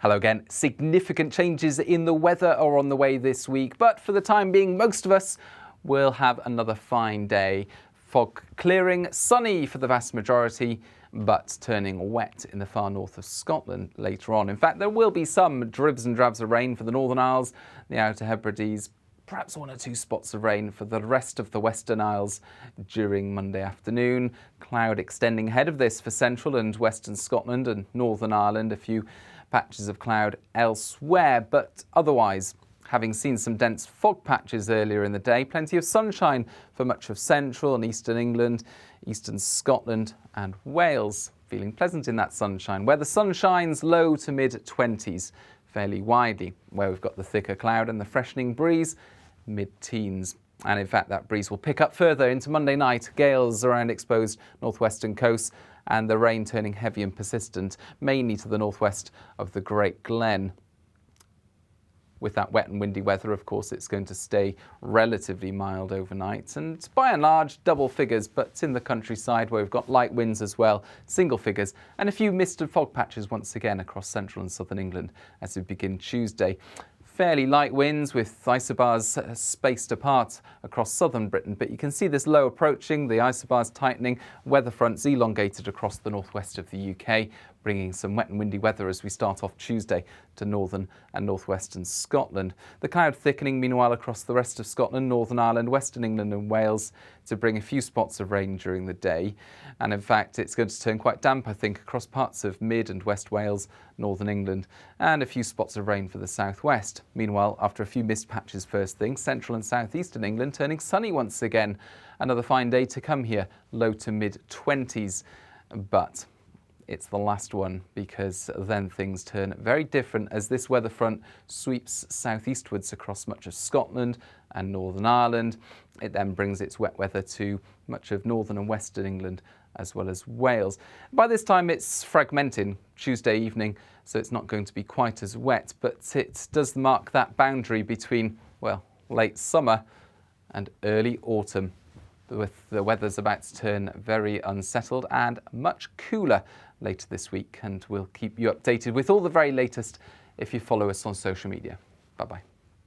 Hello again. Significant changes in the weather are on the way this week, but for the time being, most of us will have another fine day. Fog clearing, sunny for the vast majority, but turning wet in the far north of Scotland later on. In fact, there will be some dribs and drabs of rain for the Northern Isles, the Outer Hebrides, perhaps one or two spots of rain for the rest of the Western Isles during Monday afternoon. Cloud extending ahead of this for central and western Scotland and Northern Ireland. A few patches of cloud elsewhere, but otherwise, having seen some dense fog patches earlier in the day, plenty of sunshine for much of central and eastern England, eastern Scotland and Wales. Feeling pleasant in that sunshine, where the sun shines low to mid-20s fairly widely, where we've got the thicker cloud and the freshening breeze, mid-teens. And in fact, that breeze will pick up further into Monday night. Gales around exposed northwestern coasts and the rain turning heavy and persistent, mainly to the northwest of the Great Glen. With that wet and windy weather, of course, it's going to stay relatively mild overnight and by and large double figures, but in the countryside where we've got light winds as well, single figures, and a few mist and fog patches once again across central and southern England as we begin Tuesday. Fairly light winds with isobars spaced apart across southern Britain, but you can see this low approaching, the isobars tightening, weather fronts elongated across the northwest of the UK, bringing some wet and windy weather as we start off Tuesday to northern and northwestern Scotland. The cloud thickening meanwhile across the rest of Scotland, Northern Ireland, Western England and Wales to bring a few spots of rain during the day. And in fact, it's going to turn quite damp, I think, across parts of mid and West Wales, Northern England, and a few spots of rain for the southwest. Meanwhile, after a few mist patches first thing, central and southeastern England turning sunny once again. Another fine day to come here, low to mid-20s, but it's the last one because then things turn very different as this weather front sweeps southeastwards across much of Scotland and Northern Ireland. It then brings its wet weather to much of northern and western England as well as Wales. By this time it's fragmenting Tuesday evening, so it's not going to be quite as wet, but it does mark that boundary between, well, late summer and early autumn. With the weather's about to turn very unsettled and much cooler later this week, and we'll keep you updated with all the very latest if you follow us on social media. Bye-bye.